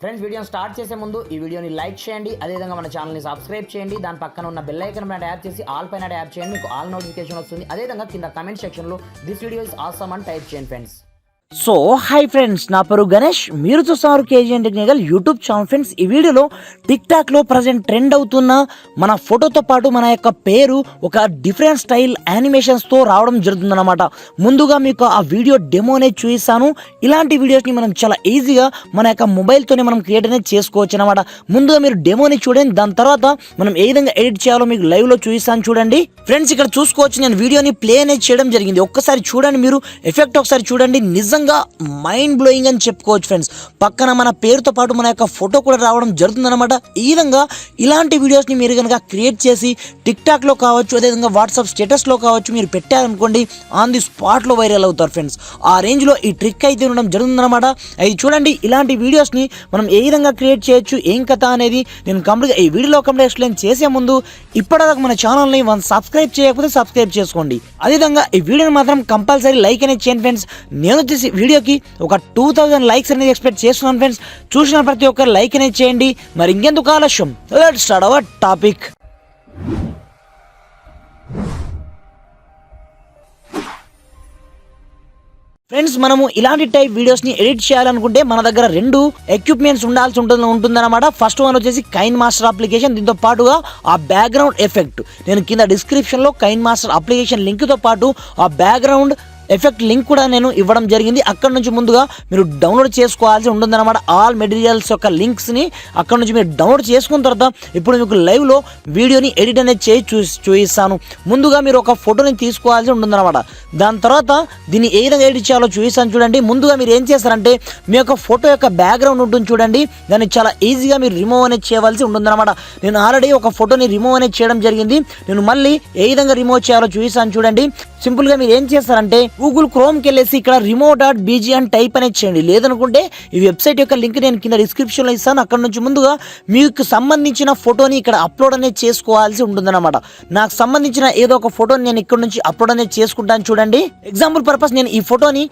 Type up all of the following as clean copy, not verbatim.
Friends వీడియోని start చేసే ముందు ఈ వీడియోని లైక్ చేయండి, అదేవిధంగా మన ఛానల్ని సబ్స్క్రైబ్ చేయండి. దాని పక్కన ఉన్న బెల్ ఐకాన్ పైన ట్యాప్ చేసి ఆల్ పైన ట్యాప్ చేయండి, మీకు ఆల్ నోటిఫికేషన్ వస్తుంది. అదేవిధంగా కింద కమెంట్ సెక్షన్లో దిస్ వీడియో ఇస్ ఆసమ్ అని టైప్ చేయండి ఫ్రెండ్స్. సో హాయ్ ఫ్రెండ్స్, నా పేరు గణేష్, మీరు చూస్తున్నారు KGN technical YouTube channel. Friends ఈ వీడియోలో టిక్ టాక్లో ప్రజెంట్ ట్రెండ్ అవుతున్న మన ఫోటోతో పాటు మన యొక్క పేరు ఒక డిఫరెంట్ స్టైల్ యానిమేషన్స్తో రావడం జరుగుతుందన్నమాట. ముందుగా మీకు ఆ వీడియో డెమో అనేది చూపిస్తాను. ఇలాంటి వీడియోస్ని మనం చాలా ఈజీగా మన యొక్క మొబైల్తోనే మనం క్రియేట్ అనేది చేసుకోవచ్చు అనమాట. ముందుగా మీరు డెమోని చూడండి, దాని తర్వాత మనం ఏ విధంగా ఎడిట్ చేయాలో మీకు లైవ్లో చూపిస్తాను చూడండి. ఫ్రెండ్స్ ఇక్కడ చూసుకోవచ్చు, నేను వీడియోని ప్లే అనేది చేయడం జరిగింది. ఒక్కసారి చూడండి, మీరు ఎఫెక్ట్ ఒకసారి చూడండి, నిజంగా మైండ్ బ్లోయింగ్ అని చెప్పుకోవచ్చు ఫ్రెండ్స్. పక్కన మన పేరుతో పాటు మన యొక్క ఫోటో కూడా రావడం జరుగుతుందన్నమాట. ఈ విధంగా ఇలాంటి వీడియోస్ని మీరు కనుక క్రియేట్ చేసి టిక్ టాక్లో కావచ్చు, అదేవిధంగా వాట్సాప్ స్టేటస్లో కావచ్చు మీరు పెట్టారనుకోండి, ఆన్ ది స్పాట్లో వైరల్ అవుతారు ఫ్రెండ్స్. ఆ రేంజ్లో ఈ ట్రిక్ అయితే ఉండడం జరుగుతుందన్నమాట. అది చూడండి, ఇలాంటి వీడియోస్ని మనం ఏ విధంగా క్రియేట్ చేయొచ్చు, ఏం కథ అనేది నేను కంప్లీట్గా ఈ వీడియోలో కంప్లీట్ ఎక్స్ప్లెయిన్ చేసే ముందు ఇప్పటిదాకా మన ఛానల్ని సబ్స్క్రైబ్ చేయకపోతే సబ్స్క్రైబ్ చేసుకోండి. అదేవిధంగా ఈ వీడియోని మాత్రం కంపల్సరీ లైక్ అనేది చేయండి ఫ్రెండ్స్. నేను వచ్చేసి వీడియోకి ఒక 2000 లైక్స్ అనేది ఎక్స్పెక్ట్ చేస్తున్నాను ఫ్రెండ్స్. చూసిన ప్రతి ఒక్కరు లైక్ అనేది చేయండి. మరి ఇంకెందుకు ఆలస్యం, let's start our topic. Friends మనము ఇలాంటి టైప్ వీడియోస్ని ఎడిట్ చేయాలనుకుంటే మన దగ్గర 2 ఎక్విప్మెంట్స్ ఉండాల్సి ఉంటుందన్నమాట. ఫస్ట్ వన్ వచ్చేసి కైన్మాస్టర్ అప్లికేషన్, దీంతో పాటుగా ఆ బ్యాక్గ్రౌండ్ ఎఫెక్ట్. నేను కింద డిస్క్రిప్షన్లో కైన్మాస్టర్ అప్లికేషన్ లింక్తో పాటు ఆ బ్యాక్గ్రౌండ్ ఎఫెక్ట్ లింక్ కూడా నేను ఇవ్వడం జరిగింది. అక్కడ నుంచి ముందుగా మీరు డౌన్లోడ్ చేసుకోవాల్సి ఉంటుందన్నమాట. ఆల్ మెటీరియల్స్ యొక్క లింక్స్ని అక్కడ నుంచి మీరు డౌన్లోడ్ చేసుకున్న తర్వాత ఇప్పుడు మీకు లైవ్లో వీడియోని ఎడిట్ అనేది చేసి చూపిస్తాను. ముందుగా మీరు ఒక ఫోటోని తీసుకోవాల్సి ఉంటుందన్నమాట. దాని తర్వాత దీన్ని ఏ విధంగా ఎడిట్ చేయాలో చూపిస్తాను చూడండి. ముందుగా మీరు ఏం చేస్తారంటే మీ యొక్క ఫోటో యొక్క బ్యాక్గ్రౌండ్ ఉంటుంది చూడండి, దాన్ని చాలా ఈజీగా మీరు రిమూవ్ అనేది చేయవలసి ఉంటుందన్నమాట. నేను ఆల్రెడీ ఒక ఫోటోని రిమూవ్ అనేది చేయడం జరిగింది. నేను మళ్ళీ ఏ విధంగా రిమూవ్ చేయాలో చూపిస్తాను చూడండి. సింపుల్గా మీరు ఏం చేస్తారంటే గూగుల్ క్రోమ్కి వెళ్ళేసి ఇక్కడ రిమూవ్.bg అని టైప్ అనేది చేయండి. లేదనుకుంటే ఈ వెబ్సైట్ యొక్క లింక్ నేను కింద డిస్క్రిప్షన్లో ఇస్తాను. అక్కడ నుంచి ముందుగా మీకు సంబంధించిన ఫోటోని ఇక్కడ అప్లోడ్ అనేది చేసుకోవాల్సి ఉంటుందన్నమాట. నాకు సంబంధించిన ఏదో ఒక ఫోటోని నేను ఇక్కడ నుంచి అప్లోడ్ అనేది చేసుకుంటాను చూడండి. ఎగ్జాంపుల్ పర్పస్ నేను ఈ ఫోటోని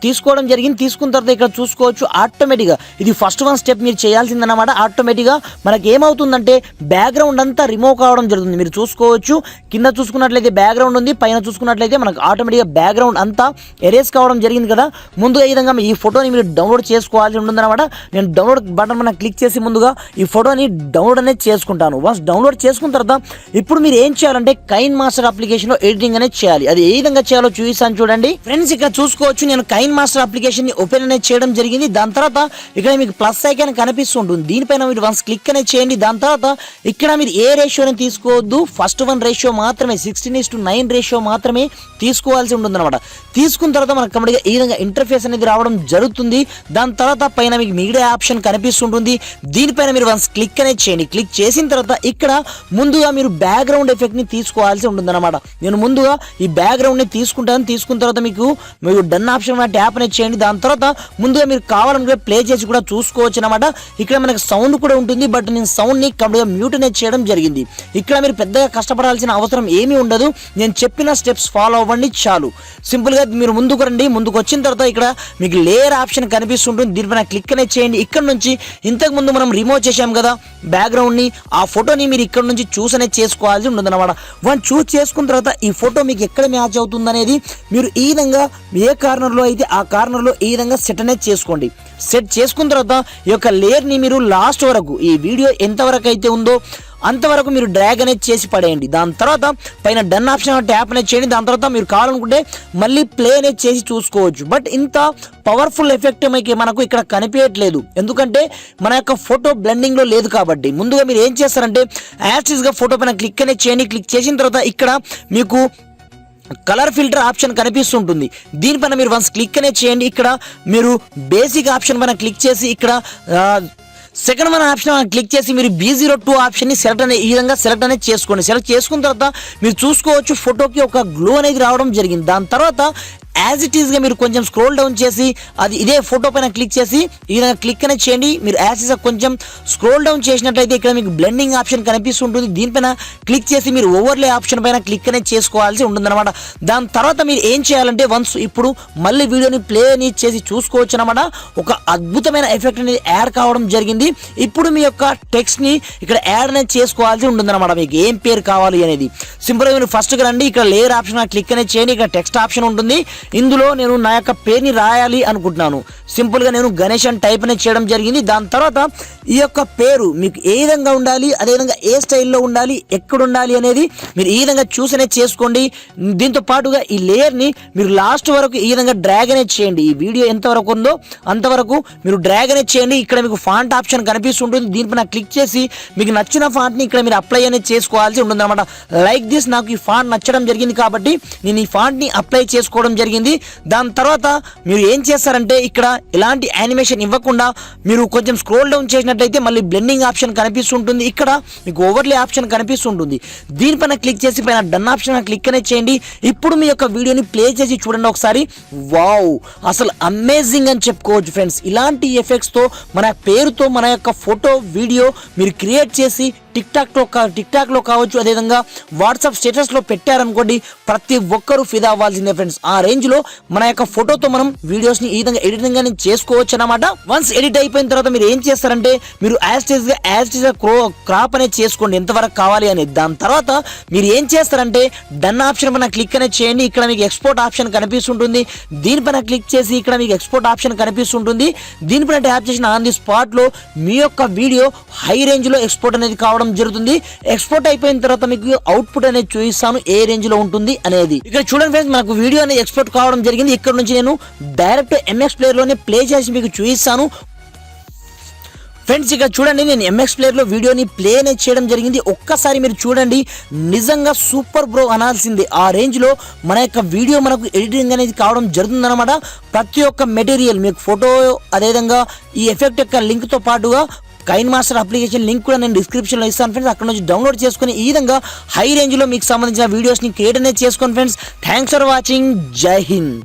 తీసుకోవడం జరిగింది. తీసుకున్న తర్వాత ఇక్కడ చూసుకోవచ్చు ఆటోమేటిక్గా ఇది ఫస్ట్ వన్ స్టెప్ మీరు చేయాల్సిందన్నమాట. ఆటోమేటిక్గా మనకి ఏమవుతుందంటే బ్యాక్గ్రౌండ్ అంతా రిమూవ్ కావడం జరుగుతుంది. మీరు చూసుకోవచ్చు, కింద చూసుకున్నట్లయితే బ్యాక్గ్రౌండ్ ఉంది, పైన చూసుకున్నట్లయితే మనకు ఆటోమేటిక్గా బ్యాక్గ్రౌండ్ అంతా ఎరేస్ కావడం జరిగింది కదా. ముందుగా ఈ విధంగా ఈ ఫోటోని మీరు డౌన్లోడ్ చేసుకోవాల్సి ఉంటుందన్నమాట. నేను డౌన్లోడ్ బటన్ మనం క్లిక్ చేసి ముందుగా ఈ ఫోటోని డౌన్లోడ్ అనేది చేసుకుంటాను. వన్స్ డౌన్లోడ్ చేసుకున్న తర్వాత ఇప్పుడు మీరు ఏం చేయాలంటే కైన్మాస్టర్ అప్లికేషన్లో ఎడిటింగ్ అనేది చేయాలి. అది ఏ విధంగా చేయాలో చూపిస్తాను చూడండి. ఫ్రెండ్స్ ఇక్కడ చూసుకోవచ్చు, నేను కైన్మాస్టర్ అప్లికేషన్ని ఓపెన్ అనేది చేయడం జరిగింది. దాని తర్వాత ఇక్కడ మీకు ప్లస్ ఐకాన్ కనిపిస్తుంటుంది, దీనిపైన మీరు వన్స్ క్లిక్ అనేది చేయండి. దాని తర్వాత ఇక్కడ మీరు ఏ రేషియోని తీసుకోవద్దు, ఫస్ట్ వన్ రేషియో మాత్రమే 16:9 రేషియో మాత్రమే తీసుకోవాల్సి ఉంటుందన్నమాట. తీసుకున్న తర్వాత మనకు కంప్లీట్గా ఈ విధంగా ఇంటర్ఫేస్ అనేది రావడం జరుగుతుంది. దాని తర్వాత పైన మీకు మీడియా ఆప్షన్ కనిపిస్తుంటుంది, దీనిపైన మీరు వన్స్ క్లిక్ అనేది చేయండి. క్లిక్ చేసిన తర్వాత ఇక్కడ ముందుగా మీరు బ్యాక్గ్రౌండ్ ఎఫెక్ట్ని తీసుకోవాల్సి ఉంటుందన్నమాట. నేను ముందుగా ఈ బ్యాక్గ్రౌండ్ని తీసుకుంటాను. తీసుకున్న తర్వాత మీరు డన్ ఆప్షన్ ట్యాప్ అనేది చేయండి. దాని తర్వాత ముందుగా మీరు కావాలనుకుంటే ప్లే చేసి కూడా చూసుకోవచ్చు అనమాట. ఇక్కడ మనకు సౌండ్ కూడా ఉంటుంది, బట్ నేను సౌండ్ని కంప్లీట్గా మ్యూట్ అనేది చేయడం జరిగింది. ఇక్కడ మీరు పెద్దగా కష్టపడాల్సిన అవసరం ఏమీ ఉండదు. నేను చెప్పిన స్టెప్స్ ఫాలో అవ్వండి చాలు. సింపుల్గా మీరు ముందుకు రండి. ముందుకు వచ్చిన తర్వాత ఇక్కడ మీకు లేయర్ ఆప్షన్ కనిపిస్తుంటుంది, దీనిపైన క్లిక్ అనేది చేయండి. ఇక్కడ నుంచి ఇంతకు ముందు మనం రిమూవ్ చేసాం కదా బ్యాక్గ్రౌండ్ని, ఆ ఫోటోని మీరు ఇక్కడ నుంచి చూస్ అనేది చేసుకోవాల్సి ఉంటుందన్నమాట. వన్ చూస్ చేసుకున్న తర్వాత ఈ ఫోటో మీకు ఎక్కడ మ్యాచ్ అవుతుంది అనేది మీరు ఈ విధంగా ఏ కార్నర్లో అయితే ఆ కార్నర్లో ఈ విధంగా సెట్ అనేది చేసుకోండి. సెట్ చేసుకున్న తర్వాత ఈ యొక్క లేయర్ని మీరు లాస్ట్ వరకు ఈ వీడియో ఎంతవరకు అయితే ఉందో అంతవరకు మీరు డ్రాగ్ అనేది చేసి పడేయండి. దాని తర్వాత పైన డన్ ఆప్షన్ ట్యాప్ అనేది చేయండి. దాని తర్వాత మీరు కావాలనుకుంటే మళ్ళీ ప్లే అనేది చేసి చూసుకోవచ్చు. బట్ ఇంత పవర్ఫుల్ ఎఫెక్ట్ మనకు ఇక్కడ కనిపించట్లేదు, ఎందుకంటే మన యొక్క ఫోటో బ్లెండింగ్లో లేదు కాబట్టి. ముందుగా మీరు ఏం చేస్తారంటే యాస్టిస్గా ఫోటో పైన క్లిక్ అనేది చేయండి. క్లిక్ చేసిన తర్వాత ఇక్కడ మీకు కలర్ ఫిల్టర్ ఆప్షన్ కనిపిస్తుంటుంది, దీనిపైన మీరు వన్స్ క్లిక్ అనేది చేయండి. ఇక్కడ మీరు బేసిక్ ఆప్షన్ పైన క్లిక్ చేసి ఇక్కడ సెకండ్ వన్ ఆప్షన్ క్లిక్ చేసి మీరు B02 ఆప్షన్ని ఈ విధంగా సెలెక్ట్ అనేది చేసుకోండి. సెలెక్ట్ చేసుకున్న తర్వాత మీరు చూసుకోవచ్చు ఫోటోకి ఒక గ్లో అనేది రావడం జరిగింది. దాని తర్వాత యాజ్ ఇట్ ఈస్గా మీరు కొంచెం స్క్రోల్ డౌన్ చేసి అది ఇదే ఫోటో పైన క్లిక్ చేసి ఈ విధంగా క్లిక్ అనేది చేయండి. మీరు యాజ్ ఇట్గా కొంచెం స్క్రోల్ డౌన్ చేసినట్లయితే ఇక్కడ మీకు బ్లెండింగ్ ఆప్షన్ కనిపిస్తుంటుంది. దీనిపైన క్లిక్ చేసి మీరు ఓవర్లే ఆప్షన్ పైన క్లిక్ అనేది చేసుకోవాల్సి ఉంటుందన్నమాట. దాని తర్వాత మీరు ఏం చేయాలంటే వన్స్ ఇప్పుడు మళ్ళీ వీడియోని ప్లే అని చేసి చూసుకోవచ్చు అనమాట. ఒక అద్భుతమైన ఎఫెక్ట్ అనేది యాడ్ కావడం జరిగింది. ఇప్పుడు మీ యొక్క టెక్స్ట్ని ఇక్కడ యాడ్ అనేది చేసుకోవాల్సి ఉంటుందన్నమాట. మీకు ఏం పేరు కావాలి అనేది సింపుల్గా మీరు ఫస్ట్గా రండి, ఇక్కడ లేయర్ ఆప్షన్ క్లిక్ అనేది చేయండి. ఇక్కడ టెక్స్ట్ ఆప్షన్ ఉంటుంది. ఇందులో నేను నా యొక్క పేరుని రాయాలి అనుకుంటున్నాను. సింపుల్గా నేను గణేష్ అని టైప్ అనేది చేయడం జరిగింది. దాని తర్వాత ఈ యొక్క పేరు మీకు ఏ విధంగా ఉండాలి, అదేవిధంగా ఏ స్టైల్లో ఉండాలి, ఎక్కడ ఉండాలి అనేది మీరు ఈ విధంగా చూస్ అనేది చేసుకోండి. దీంతో పాటుగా ఈ లేయర్ని మీరు లాస్ట్ వరకు ఈ విధంగా డ్రాగ్ అనేది చేయండి. ఈ వీడియో ఎంతవరకు ఉందో అంతవరకు మీరు డ్రాగ్ అనేది చేయండి. ఇక్కడ మీకు ఫాంట్ ఆప్షన్ కనిపిస్తుంటుంది. దీనిపైన క్లిక్ చేసి మీకు నచ్చిన ఫాంట్ని ఇక్కడ మీరు అప్లై అనేది చేసుకోవాల్సి ఉంటుంది అనమాట. లైక్ దిస్ నాకు ఈ ఫాంట్ నచ్చడం జరిగింది కాబట్టి నేను ఈ ఫాంట్ని అప్లై చేసుకోవడం జరిగింది. దాని తర్వాత మీరు ఏం చేస్తారంటే ఇక్కడ ఎలాంటి యానిమేషన్ ఇవ్వకుండా మీరు కొంచెం స్క్రోల్ డౌన్ చేసినట్లయితే మళ్ళీ బ్లెండింగ్ ఆప్షన్ కనిపిస్తుంటుంది. ఇక్కడ మీకు ఓవర్లే ఆప్షన్ కనిపిస్తుంటుంది. దీనిపైన క్లిక్ చేసి పైన డన్ ఆప్షన్ క్లిక్ అనేది చేయండి. ఇప్పుడు మీ యొక్క వీడియోని ప్లే చేసి చూడండి ఒకసారి. వావ్, అసలు అమేజింగ్ అని చెప్పుకోవచ్చు ఫ్రెండ్స్. ఇలాంటి ఎఫెక్ట్స్తో మన పేరుతో మన యొక్క ఫోటో వీడియో మీరు క్రియేట్ చేసి టిక్టాక్లో కావచ్చు, అదేవిధంగా వాట్సాప్ స్టేటస్లో పెట్టారనుకోండి, ప్రతి ఒక్కరూ ఫిదా అవ్వాల్సిందే ఫ్రెండ్స్. ఆ రేంజ్లో మన యొక్క ఫోటోతో మనం వీడియోస్ని ఈ విధంగా ఎడిటింగ్ అనేది చేసుకోవచ్చు అనమాట. వన్స్ ఎడిట్ అయిపోయిన తర్వాత మీరు ఏం చేస్తారంటే మీరు యాజ్ టీజ్గా క్రాప్ అనేది చేసుకోండి ఎంతవరకు కావాలి అనేది. దాని తర్వాత మీరు ఏం చేస్తారంటే డన్ ఆప్షన్ పైన క్లిక్ అనేది చేయండి. ఇక్కడ మీకు ఎక్స్పోర్ట్ ఆప్షన్ కనిపిస్తుంటుంది. దీనిపైన క్లిక్ చేసి ఇక్కడ మీకు ఎక్స్పోర్ట్ ఆప్షన్ కనిపిస్తుంటుంది. దీనిపైన ట్యాప్ చేసిన ఆన్ ది స్పాట్లో మీ యొక్క వీడియో హై రేంజ్లో ఎక్స్పోర్ట్ అనేది కావడం జరుగుతుంది. ఎక్స్పోర్ట్ అయిపోయిన తర్వాత మీకు అవుట్పుట్ అనేది చూపిస్తాను ఏ రేంజ్ లో ఉంటుంది అనేది. ఇక్కడ చూడండి ఫ్రెండ్స్, మనకు వీడియో అనేది ఎక్స్పోర్ట్ కావడం జరిగింది. ఇక్కడ నుంచి నేను డైరెక్ట్ ఎంఎక్స్ ప్లేయర్ లోనే ప్లే చేసి మీకు చూపిస్తాను ఫ్రెండ్స్. ఇక్కడ చూడండి, నేను ఎంఎక్స్ ప్లేయర్లో వీడియోని ప్లే అనేది చేయడం జరిగింది. ఒక్కసారి మీరు చూడండి, నిజంగా సూపర్ బ్రో అనాల్సింది. ఆ రేంజ్లో మన యొక్క వీడియో మనకు ఎడిటింగ్ అనేది కావడం జరుగుతుందన్నమాట. ప్రతి ఒక్క మెటీరియల్ మీకు ఫోటో, అదేవిధంగా ఈ ఎఫెక్ట్ యొక్క లింక్తో పాటుగా కైన్మాస్టర్ అప్లికేషన్ లింక్ కూడా నేను డిస్క్రిప్షన్లో ఇస్తాను ఫ్రెండ్స్. అక్కడ నుంచి డౌన్లోడ్ చేసుకుని ఈ విధంగా హై రేంజ్లో మీకు సంబంధించిన వీడియోస్ని క్రియేట్ అనేది చేసుకోండి ఫ్రెండ్స్. Thanks for watching. జై హింద్.